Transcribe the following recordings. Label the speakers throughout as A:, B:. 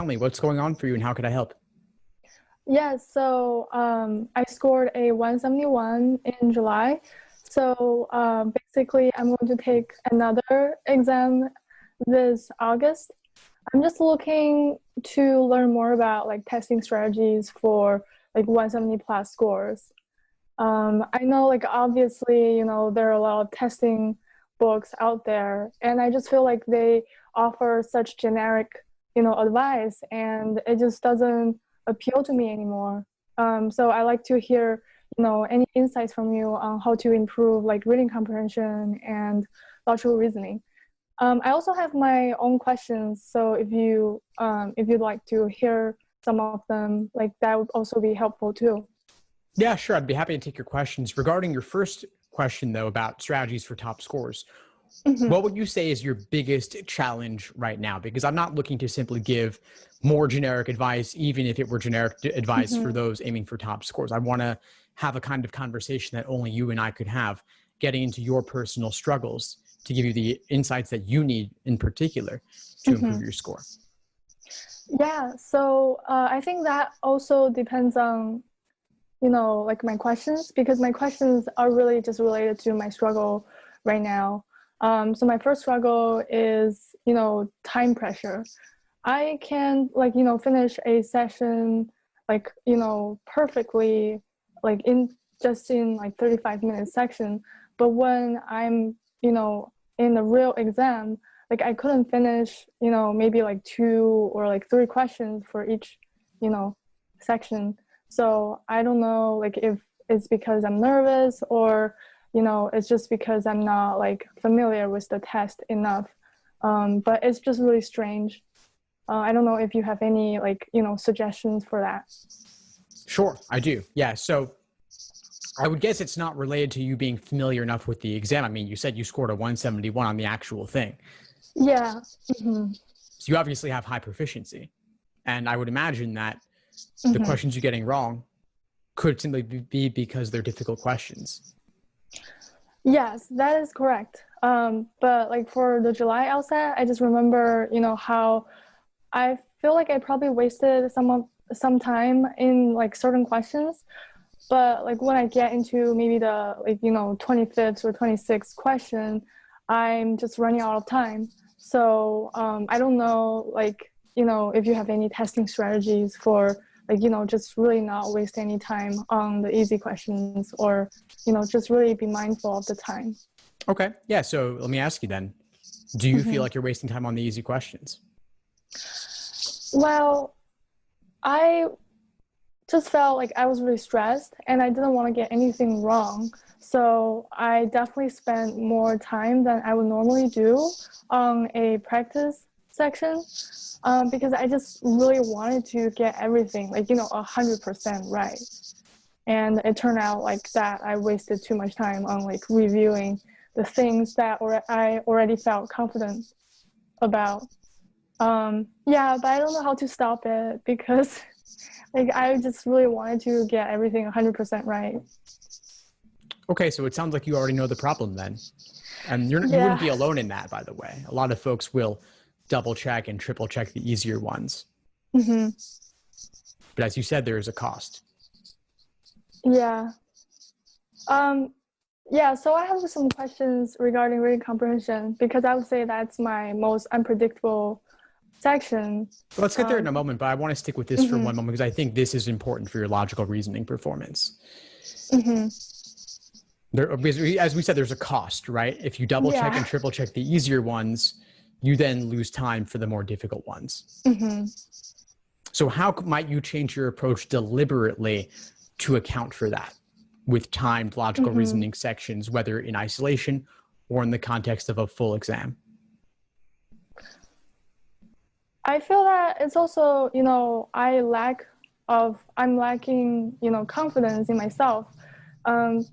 A: me, what's going on for you and how can I help?
B: Yeah, so I scored a 171 in July. So basically, I'm going to take another exam this August. I'm just looking to learn more about like testing strategies for like 170 plus scores. I know like obviously, there are a lot of testing books out there, and I just feel like they offer such generic, advice, and it just doesn't appeal to me anymore. So I like to hear, any insights from you on how to improve like reading comprehension and logical reasoning. I also have my own questions, so if you'd like to hear some of them, like that would also be helpful too.
A: Yeah, sure. I'd be happy to take your questions. Regarding your first question, though, about strategies for top scores,
B: Mhm.
A: what would you say is your biggest challenge right now? Because I'm not looking to simply give more generic advice, even if it were generic advice for
B: Mhm.
A: those aiming for top scores. I want to have a kind of conversation that only you and I could have, getting into your personal struggles to give you the insights that you need in particular to improve
B: Mhm.
A: your score.
B: Yeah, so I think that also depends on, like my questions, because my questions are really just related to my struggle right now. So my first struggle is, time pressure. I can like, finish a session like, perfectly, like in like 35-minute section. But when I'm, in a real exam, like I couldn't finish, maybe like two or like three questions for each, you know, section. So I don't know like if it's because I'm nervous or, it's just because I'm not like familiar with the test enough. But it's just really strange. I don't know if you have any like, suggestions for that.
A: Sure, I do. Yeah. So I would guess it's not related to you being familiar enough with the exam. I mean, you said you scored a 171 on the actual thing.
B: Yeah. Hmm.
A: So you obviously have high proficiency. And I would imagine that the
B: Hmm.
A: questions you're getting wrong could simply be because they're difficult questions.
B: Yes, that is correct. But like for the July LSAT, I just remember, how I feel like I probably wasted some time in like certain questions. But like when I get into maybe the like 25th or 26th question, I'm just running out of time. So I don't know like if you have any testing strategies for like just really not waste any time on the easy questions, or just really be mindful of the time.
A: Okay. Yeah. So let me ask you then, do you feel
B: Hmm.
A: like you're wasting time on the easy questions?
B: Well, I just felt like I was really stressed and I didn't want to get anything wrong. So I definitely spent more time than I would normally do on a practice section, because I just really wanted to get everything like, 100% right. And it turned out like that I wasted too much time on like reviewing the things that I already felt confident about. Yeah, but I don't know how to stop it because like I just really wanted to get everything 100% right.
A: Okay. So it sounds like you already know the problem then. And you wouldn't
B: Yeah.
A: be alone in that, by the way. A lot of folks will double check and triple check the easier ones.
B: Hmm.
A: But as you said, there is a cost.
B: Yeah. Um, yeah, so I have some questions regarding reading comprehension because I would say that's my most unpredictable section.
A: Let's get there in a
B: Um,
A: moment, but I want to stick with this for
B: hmm.
A: one moment because I think this is important for your logical reasoning performance.
B: Hmm.
A: As we said, there's a cost, right? If you double check and
B: Yeah.
A: triple check the easier ones, you then lose time for the more difficult ones.
B: Hmm.
A: So how might you change your approach deliberately to account for that with timed logical
B: Hmm.
A: reasoning sections, whether in isolation or in the context of a full exam?
B: I feel that it's also, I'm lacking, confidence in myself.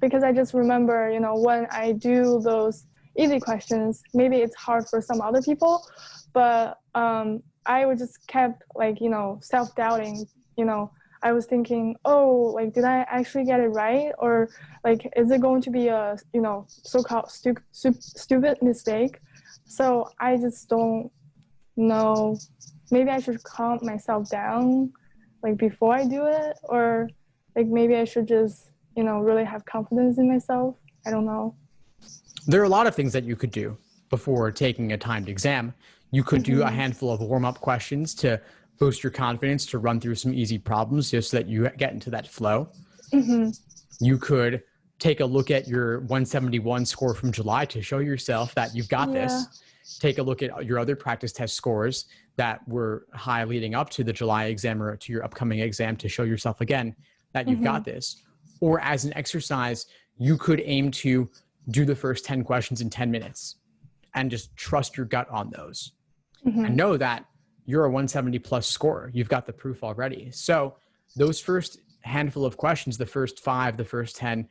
B: Because I just remember, when I do those easy questions, maybe it's hard for some other people, but I would just kept like, self-doubting, you know, I was thinking, oh, like, did I actually get it right? Or like, is it going to be a, so-called stupid mistake? So I just don't know maybe I should calm myself down like before I do it, or like maybe I should just, really have confidence in myself. I don't know.
A: There are a lot of things that you could do before taking a timed exam. You could do a handful of warm-up questions to boost your confidence, to run through some easy problems just so that you get into that flow. You could take a look at your 171 score from July to show yourself that you've got this. Take a look at your other practice test scores that were high leading up to the July exam or to your upcoming exam to show yourself again that you've got this. Or as an exercise, you could aim to do the first 10 questions in 10 minutes and just trust your gut on those. And know that you're a 170 plus scorer. You've got the proof already. So those first handful of questions, the first 5, the first 10,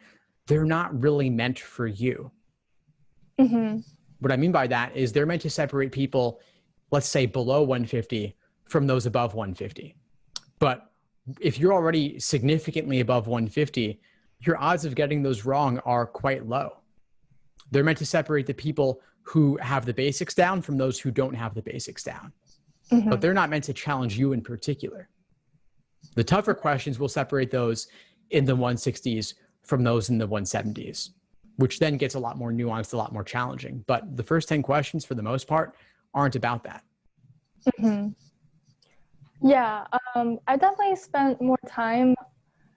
A: they're not really meant for you. What I mean by that is they're meant to separate people, let's say below 150 from those above 150. But if you're already significantly above 150, your odds of getting those wrong are quite low. They're meant to separate the people who have the basics down from those who don't have the basics down. But they're not meant to challenge you in particular. The tougher questions will separate those in the 160s from those in the 170s, which then gets a lot more nuanced, a lot more challenging. But the first 10 questions, for the most part, aren't about that.
B: Yeah, I definitely spent more time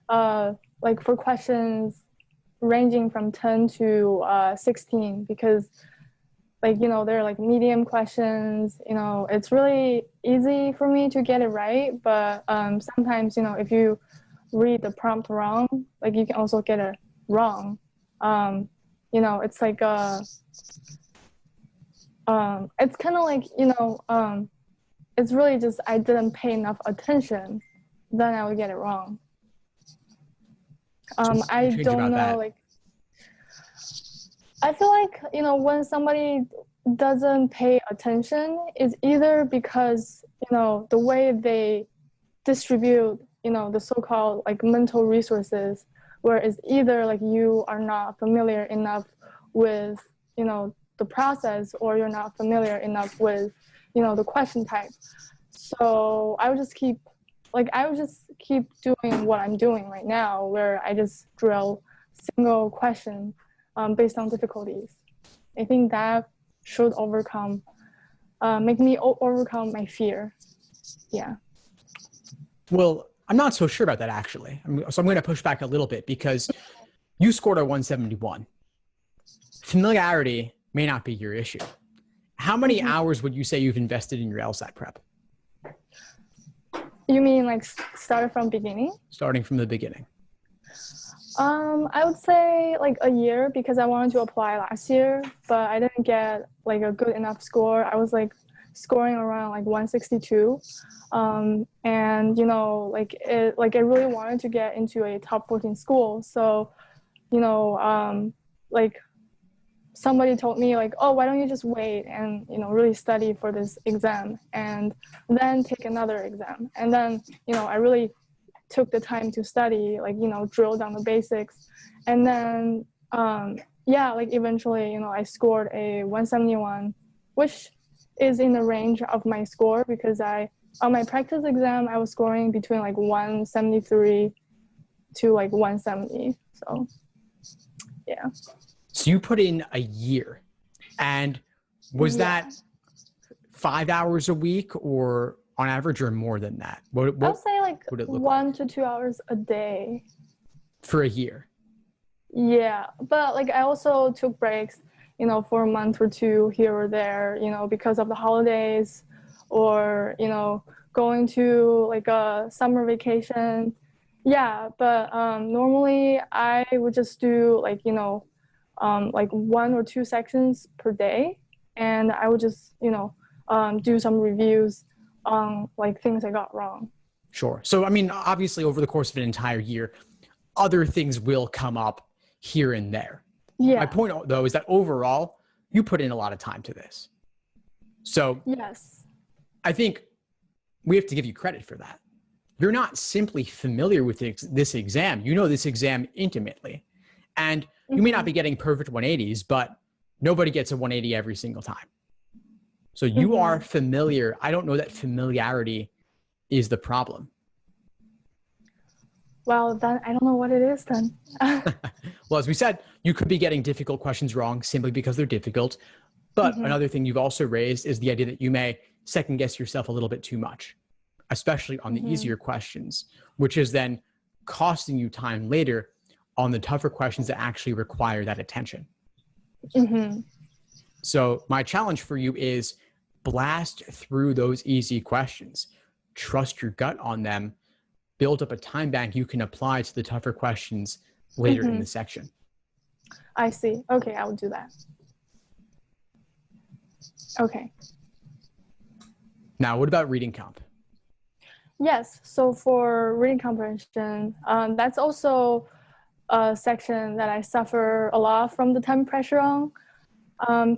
B: like for questions ranging from 10 to 16 because they're like medium questions, it's really easy for me to get it right. But sometimes, if you read the prompt wrong, like you can also get it wrong. It's like, it's kind of like, it's really just, I didn't pay enough attention, then I would get it wrong. I don't know, like, I feel like, when somebody doesn't pay attention, it's either because, the way they distribute, the so-called like mental resources, where it's either like you are not familiar enough with, the process, or you're not familiar enough with, the question type. So I would just keep doing what I'm doing right now, where I just drill single question based on difficulties. I think that should make me overcome my fear. Yeah.
A: Well, I'm not so sure about that, actually. So I'm going to push back a little bit because you scored a 171. Familiarity may not be your issue. How many hours would you say you've invested in your LSAT prep?
B: You mean like started from beginning?
A: Starting from the beginning.
B: I would say like a year, because I wanted to apply last year, but I didn't get like a good enough score. I was like scoring around like 162. And I really wanted to get into a top 14 school. So, like somebody told me like, oh, why don't you just wait and, really study for this exam and then take another exam. And then, I really took the time to study, like, drill down the basics. And then, eventually, I scored a 171, which is in the range of my score, because on my practice exam, I was scoring between like 173 to like 170. So, yeah.
A: So you put in a year, and was that 5 hours a week or on average, or more than that? What
B: I'll say like
A: would it look
B: 1 to 2 hours a day.
A: For a year?
B: Yeah, but like I also took breaks, for a month or two here or there, because of the holidays, or, going to like a summer vacation. Yeah, but normally I would just do like, like 1 or 2 sections per day. And I would just, do some reviews on like things I got wrong.
A: Sure. So, I mean, obviously over the course of an entire year, other things will come up here and there.
B: Yeah.
A: My point though is that overall, you put in a lot of time to this. So
B: yes,
A: I think we have to give you credit for that. You're not simply familiar with this exam. You know this exam intimately. And you may not be getting perfect 180s, but nobody gets a 180 every single time. So you are familiar. I don't know that familiarity is the problem.
B: Well, then I don't know what it is then.
A: Well, as we said, you could be getting difficult questions wrong simply because they're difficult. But another thing you've also raised is the idea that you may second guess yourself a little bit too much, especially on the easier questions, which is then costing you time later on the tougher questions that actually require that attention. So my challenge for you is blast through those easy questions, trust your gut on them, build up a time bank you can apply to the tougher questions later in the section.
B: I see. Okay, I will do that. Okay.
A: Now, what about reading comp?
B: Yes, so for reading comprehension, that's also a section that I suffer a lot from the time pressure on.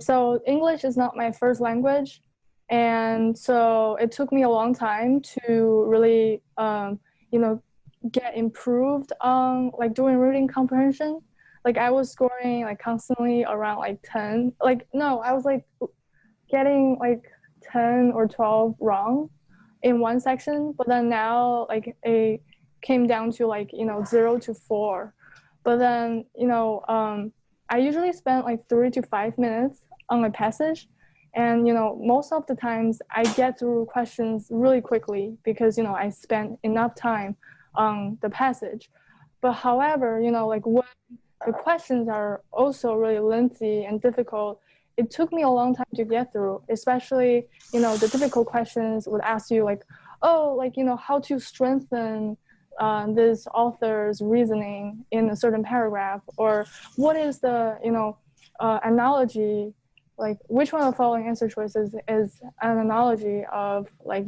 B: So English is not my first language, and so it took me a long time to really, get improved on like doing reading comprehension. Like I was scoring like constantly around like 10. Like no, I was like getting like 10 or 12 wrong in one section, but then now like it came down to like 0 to 4. But then I usually spend like 3 to 5 minutes on a passage, and most of the times I get through questions really quickly because I spend enough time on the passage. But however, like when the questions are also really lengthy and difficult, it took me a long time to get through, especially the difficult questions would ask you like, oh, like how to strengthen this author's reasoning in a certain paragraph, or what is the analogy, like which one of the following answer choices is an analogy of like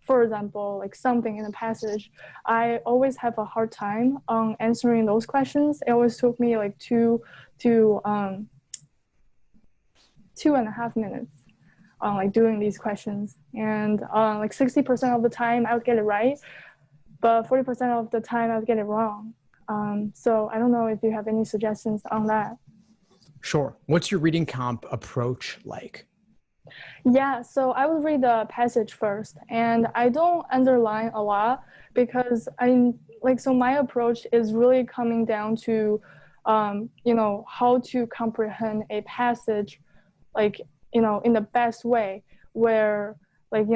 B: for example, like something in a passage. I always have a hard time on answering those questions. It always took me like 2.5 minutes on like doing these questions, and like 60% of the time I would get it right, but 40% of the time I would get it wrong. So I don't know if you have any suggestions on that.
A: Sure. What's your reading comp approach like?
B: Yeah, so I would read the passage first, and I don't underline a lot because so my approach is really coming down to how to comprehend a passage like in the best way, where like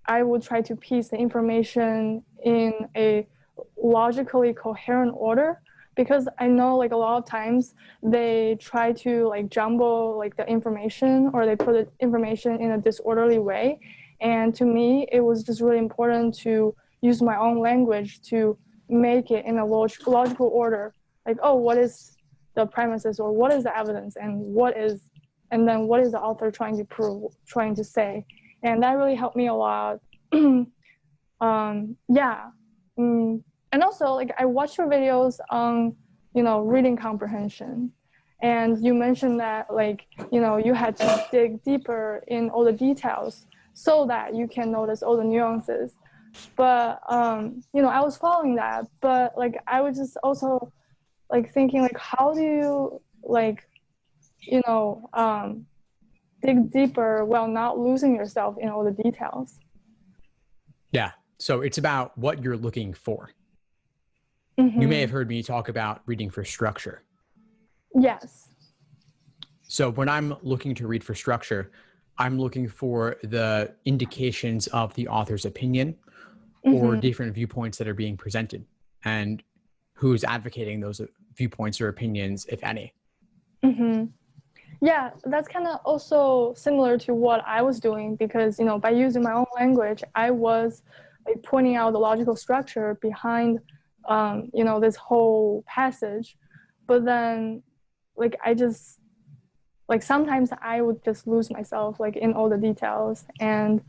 B: I would try to piece the information in a logically coherent order, because I know like a lot of times they try to like jumble like the information, or they put the information in a disorderly way. And to me, it was just really important to use my own language to make it in a logical order. Like, oh, what is the premises, or what is the evidence, and then what is the author trying to prove, trying to say. And that really helped me a lot. And also, like, I watched your videos on, reading comprehension. And you mentioned that, like, you had to dig deeper in all the details so that you can notice all the nuances. But, I was following that. But, like, I was just also, like, thinking, like, how do you, like, dig deeper while not losing yourself in all the details?
A: Yeah. So it's about what you're looking for. You may have heard me talk about reading for structure.
B: Yes.
A: So when I'm looking to read for structure, I'm looking for the indications of the author's opinion or different viewpoints that are being presented, and who's advocating those viewpoints or opinions, if any.
B: Yeah, that's kind of also similar to what I was doing, because, by using my own language, I was like pointing out the logical structure behind this whole passage. But then like I just like sometimes I would just lose myself like in all the details. And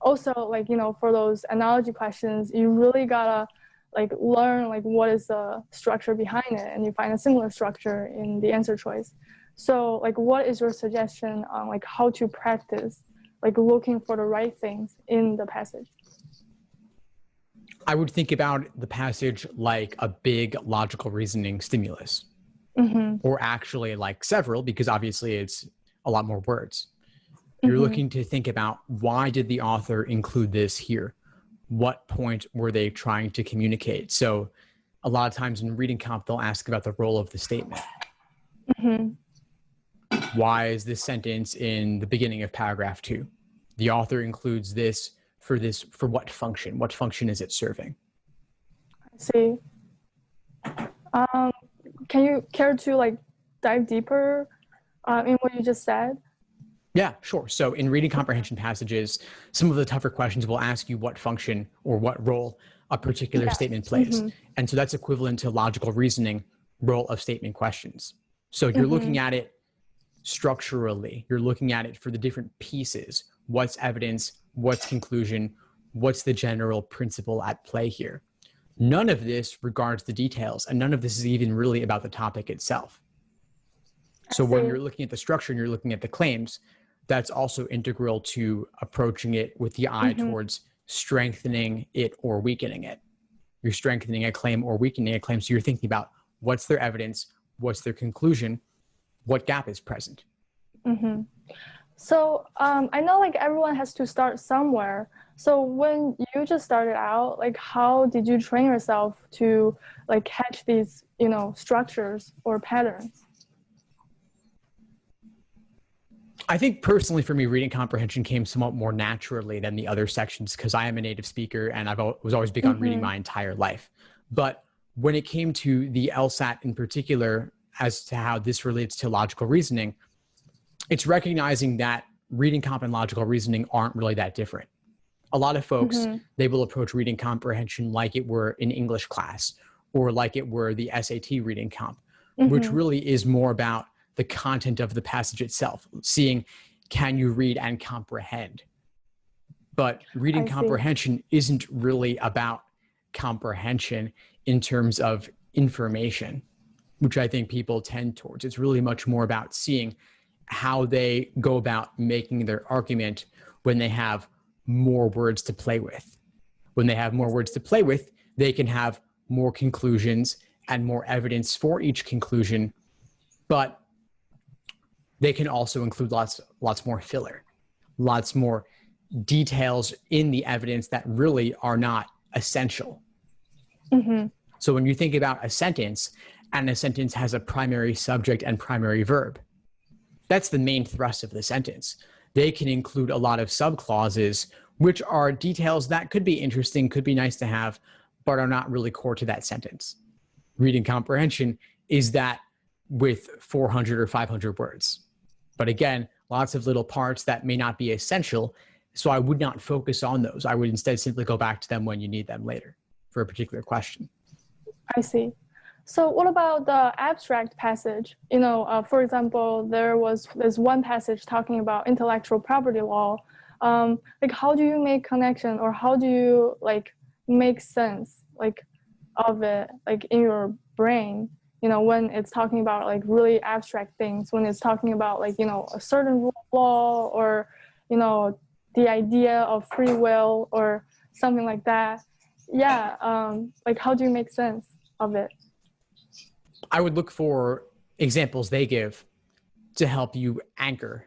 B: also like for those analogy questions, you really gotta like learn like what is the structure behind it, and you find a similar structure in the answer choice. So like what is your suggestion on like how to practice like looking for the right things in the passage?
A: I would think about the passage like a big logical reasoning stimulus, or actually like several, because obviously it's a lot more words. You're looking to think about, why did the author include this here? What point were they trying to communicate? So a lot of times in reading comp, they'll ask about the role of the statement. Why is this sentence in the beginning of paragraph 2? The author includes this for what function? What function is it serving?
B: I see. Can you care to like dive deeper in what you just said?
A: Yeah, sure. So in reading comprehension passages, some of the tougher questions will ask you what function or what role a particular statement plays. And so that's equivalent to logical reasoning role of statement questions. So you're looking at it structurally. You're looking at it for the different pieces. What's evidence? What's conclusion? What's the general principle at play here? None of this regards the details, and none of this is even really about the topic itself. So when you're looking at the structure and you're looking at the claims, that's also integral to approaching it with the eye towards strengthening it or weakening it. You're strengthening a claim or weakening a claim. So you're thinking about, what's their evidence? What's their conclusion? What gap is present?
B: So I know like everyone has to start somewhere. So when you just started out, like how did you train yourself to like catch these, structures or patterns?
A: I think personally for me, reading comprehension came somewhat more naturally than the other sections, because I am a native speaker and was always big on reading my entire life. But when it came to the LSAT in particular, as to how this relates to logical reasoning, it's recognizing that reading comp and logical reasoning aren't really that different. A lot of folks, they will approach reading comprehension like it were an English class or like it were the SAT reading comp, which really is more about the content of the passage itself, seeing, can you read and comprehend? But reading comprehension isn't really about comprehension in terms of information, which I think people tend towards. It's really much more about seeing how they go about making their argument when they have more words to play with. When they have more words to play with, they can have more conclusions and more evidence for each conclusion, but they can also include lots more filler, lots more details in the evidence that really are not essential. So when you think about a sentence, and a sentence has a primary subject and primary verb, that's the main thrust of the sentence. They can include a lot of subclauses, which are details that could be interesting, could be nice to have, but are not really core to that sentence. Reading comprehension is that with 400 or 500 words. But again, lots of little parts that may not be essential. So I would not focus on those. I would instead simply go back to them when you need them later for a particular question.
B: I see. So what about the abstract passage? For example, there's one passage talking about intellectual property law. Like how do you make connection, or how do you like make sense of it in your brain? When it's talking about like really abstract things, when it's talking about a certain rule of law, or the idea of free will or something like that. Like how do you make sense of it?
A: I would look for examples they give to help you anchor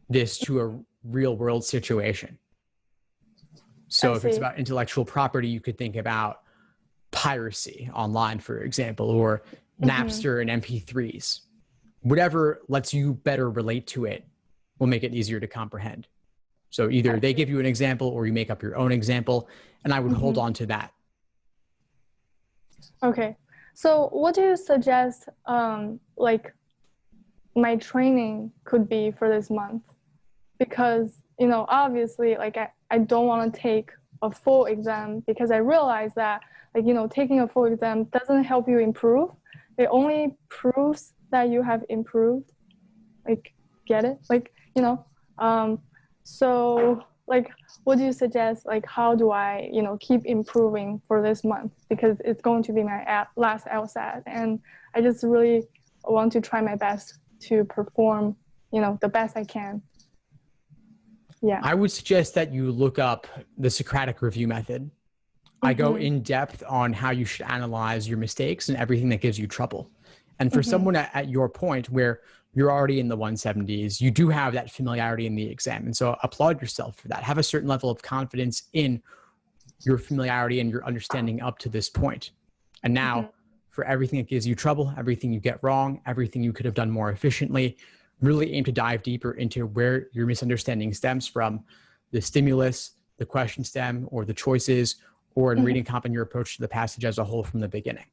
A: this to a real world situation. So if it's about intellectual property, you could think about piracy online, for example, or Napster and MP3s. Whatever lets you better relate to it will make it easier to comprehend. So either they give you an example or you make up your own example, and I would hold on to that.
B: Okay. So what do you suggest my training could be for this month? Because, obviously I don't want to take a full exam, because I realize that taking a full exam doesn't help you improve. It only proves that you have improved. Get it? So what do you suggest? How do I, keep improving for this month? Because it's going to be my last LSAT, and I just really want to try my best to perform, the best I can. Yeah.
A: I would suggest that you look up the Socratic review method. I go in depth on how you should analyze your mistakes and everything that gives you trouble. And for someone at your point where you're already in the 170s. You do have that familiarity in the exam. And so applaud yourself for that. Have a certain level of confidence in your familiarity and your understanding up to this point. And now for everything that gives you trouble, everything you get wrong, everything you could have done more efficiently, really aim to dive deeper into where your misunderstanding stems from, the stimulus, the question stem, or the choices, or in reading comp and your approach to the passage as a whole from the beginning.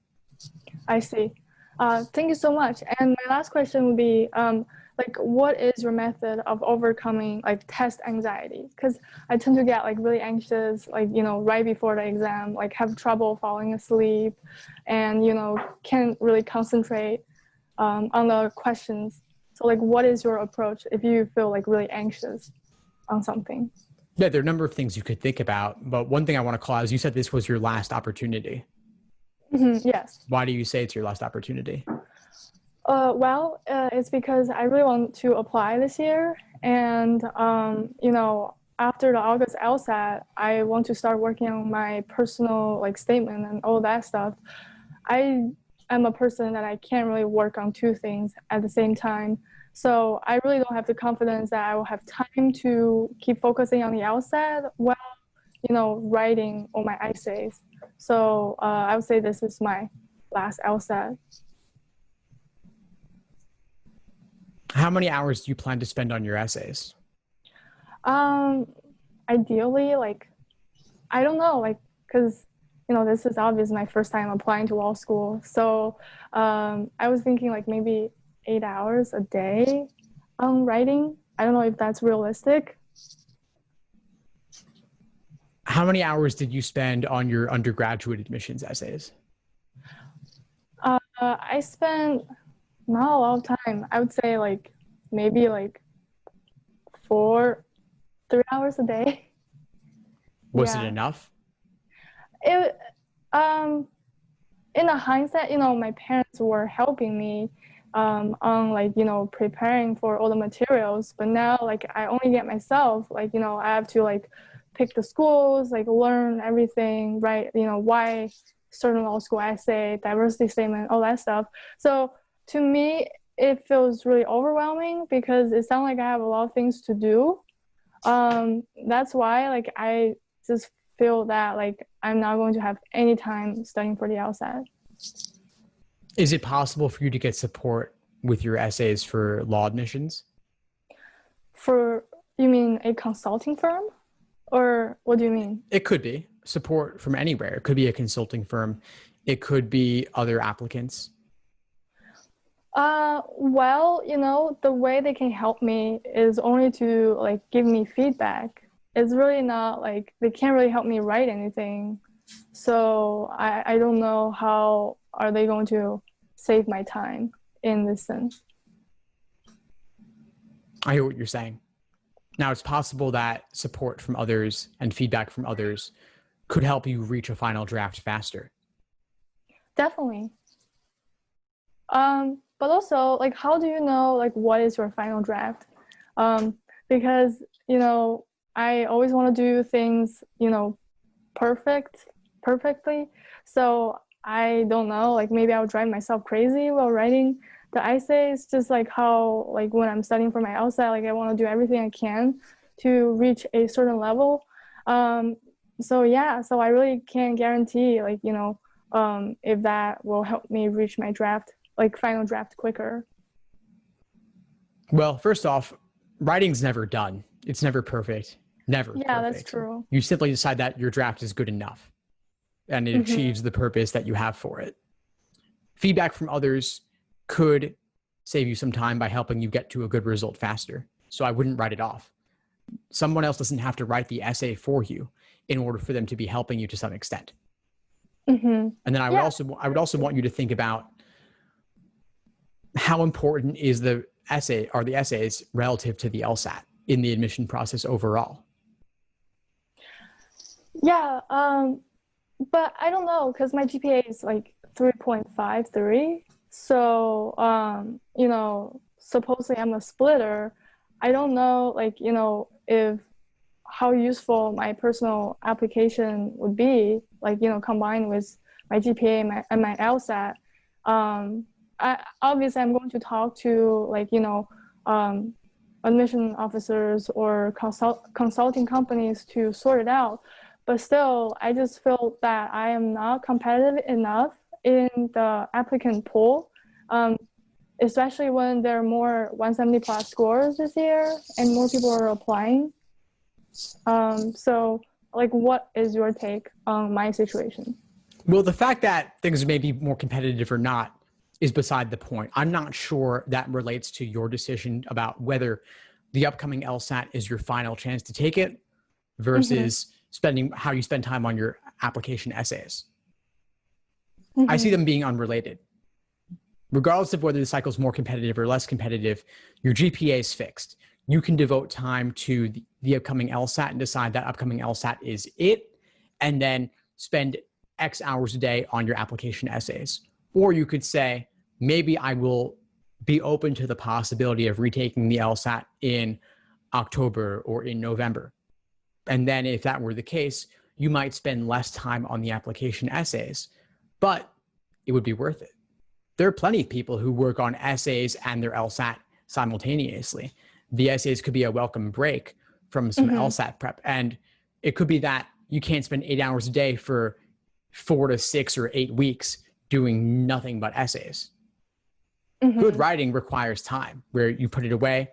B: I see. Thank you so much. And my last question would be, like, what is your method of overcoming like test anxiety? Because I tend to get like really anxious, like, you know, right before the exam, like have trouble falling asleep and, you know, can't really concentrate on the questions. So like, what is your approach if you feel like really anxious on something?
A: Yeah, there are a number of things you could think about, but one thing I want to call out is you said this was your last opportunity.
B: Yes.
A: Why do you say it's your last opportunity?
B: Well, it's because I really want to apply this year, and you know, after the August LSAT, I want to start working on my personal like statement and all that stuff. I am a person that I can't really work on two things at the same time, so I really don't have the confidence that I will have time to keep focusing on the LSAT while, you know, writing all my essays. So I would say this is my last LSAT.
A: How many hours do you plan to spend on your essays?
B: Ideally, like, I don't know, like, because, you know, this is obviously my first time applying to law school. So I was thinking like maybe 8 hours a day on writing. I don't know if that's realistic.
A: How many hours did you spend on your undergraduate admissions essays?
B: I spent not a lot of time. I would say like maybe like 3 hours a day.
A: Was it enough?
B: It in the hindsight, you know, my parents were helping me on like, you know, preparing for all the materials, but now like I only get myself, like, you know, I have to like pick the schools, like learn everything, right? You know, why certain law school essay, diversity statement, all that stuff. So to me, it feels really overwhelming because it sounds like I have a lot of things to do. That's why like I just feel that like I'm not going to have any time studying for the LSAT.
A: Is it possible for you to get support with your essays for law admissions?
B: For, you mean a consulting firm? Or what do you mean?
A: It could be support from anywhere. It could be a consulting firm. It could be other applicants.
B: Well, you know, the way they can help me is only to like give me feedback. It's really not like they can't really help me write anything. So I don't know how are they going to save my time in this sense.
A: I hear what you're saying. Now, it's possible that support from others and feedback from others could help you reach a final draft faster.
B: Definitely. But also, like, how do you know, like, what is your final draft? Because, you know, I always want to do things, you know, perfectly. So I don't know, like, maybe I'll drive myself crazy while writing the essays, just like how, like, when I'm studying for my LSAT, like, I want to do everything I can to reach a certain level. So yeah, so I really can't guarantee, like, you know, if that will help me reach my draft, like final draft quicker.
A: Well, first off, writing's never done. It's never perfect. Never perfect.
B: That's true.
A: You simply decide that your draft is good enough and it achieves the purpose that you have for it. Feedback from others could save you some time by helping you get to a good result faster. So I wouldn't write it off. Someone else doesn't have to write the essay for you in order for them to be helping you to some extent. And then I would also want you to think about how important is the essays relative to the LSAT in the admission process overall?
B: Yeah, but I don't know because my GPA is like 3.53. So, you know, supposedly I'm a splitter. I don't know, like, you know, if how useful my personal application would be, like, you know, combined with my GPA and my LSAT. obviously I'm going to talk to like, admission officers or consulting companies to sort it out. But still, I just feel that I am not competitive enough in the applicant pool, especially when there are more 170 plus scores this year and more people are applying. So like, what is your take on my situation?
A: Well, the fact that things may be more competitive or not is beside the point. I'm not sure that relates to your decision about whether the upcoming LSAT is your final chance to take it versus how you spend time on your application essays. I see them being unrelated. Regardless of whether the cycle is more competitive or less competitive, your GPA is fixed. You can devote time to the upcoming LSAT and decide that upcoming LSAT is it, and then spend X hours a day on your application essays. Or you could say, maybe I will be open to the possibility of retaking the LSAT in October or in November. And then if that were the case, you might spend less time on the application essays, but it would be worth it. There are plenty of people who work on essays and their LSAT simultaneously. The essays could be a welcome break from some LSAT prep. And it could be that you can't spend 8 hours a day for 4 to 6 or 8 weeks doing nothing but essays. Good writing requires time where you put it away,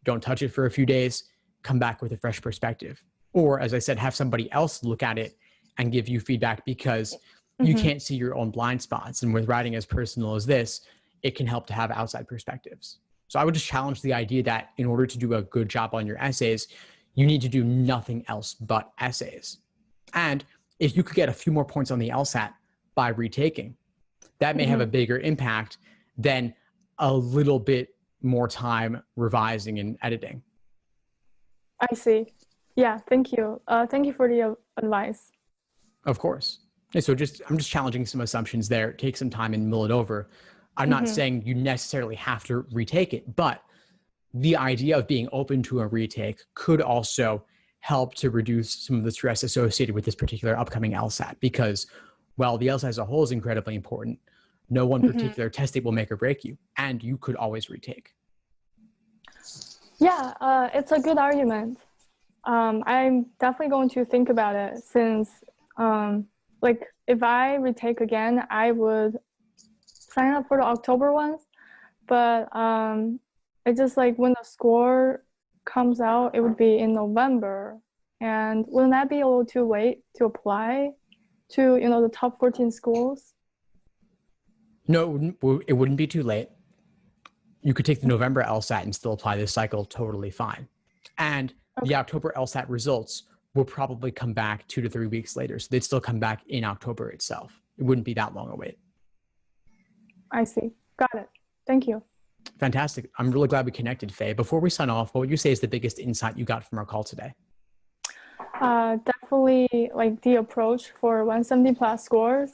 A: don't touch it for a few days, come back with a fresh perspective. Or, as I said, have somebody else look at it and give you feedback, because you can't see your own blind spots. And with writing as personal as this, it can help to have outside perspectives. So I would just challenge the idea that in order to do a good job on your essays, you need to do nothing else but essays. And if you could get a few more points on the LSAT by retaking, that may have a bigger impact than a little bit more time revising and editing.
B: I see. Yeah, thank you. Thank you for the advice.
A: Of course. And so I'm just challenging some assumptions there. Take some time and mull it over. I'm not saying you necessarily have to retake it, but the idea of being open to a retake could also help to reduce some of the stress associated with this particular upcoming LSAT, because while the LSAT as a whole is incredibly important, no one particular test date will make or break you, and you could always retake.
B: Yeah, it's a good argument. I'm definitely going to think about it, since like if I retake again, I would sign up for the October ones, but it's just like when the score comes out, it would be in November, and wouldn't that be a little too late to apply to the top 14 schools?
A: No, it wouldn't be too late. You could take the November LSAT and still apply this cycle totally fine. And the October LSAT results will probably come back 2 to 3 weeks later. So they'd still come back in October itself. It wouldn't be that long a wait.
B: I see. Got it. Thank you.
A: Fantastic. I'm really glad we connected, Faye. Before we sign off, what would you say is the biggest insight you got from our call today?
B: Definitely like the approach for 170 plus scores,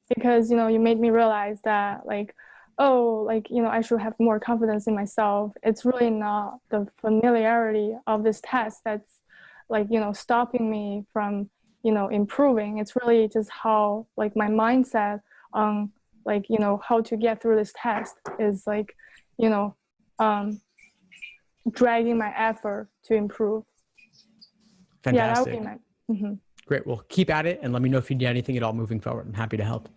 B: because, you made me realize that like, I should have more confidence in myself. It's really not the familiarity of this test that's like, stopping me from, improving. It's really just how like my mindset on like, how to get through this test is like, dragging my effort to improve.
A: Fantastic.
B: Yeah, that would be my.
A: Great. Well, keep at it and let me know if you need anything at all moving forward. I'm happy to help.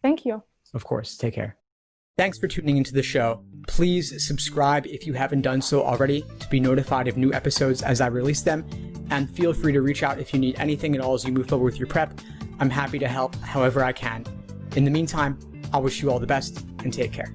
B: Thank you.
A: Of course. Take care. Thanks for tuning into the show. Please subscribe if you haven't done so already to be notified of new episodes as I release them. And feel free to reach out if you need anything at all as you move forward with your prep. I'm happy to help however I can. In the meantime, I'll wish you all the best and take care.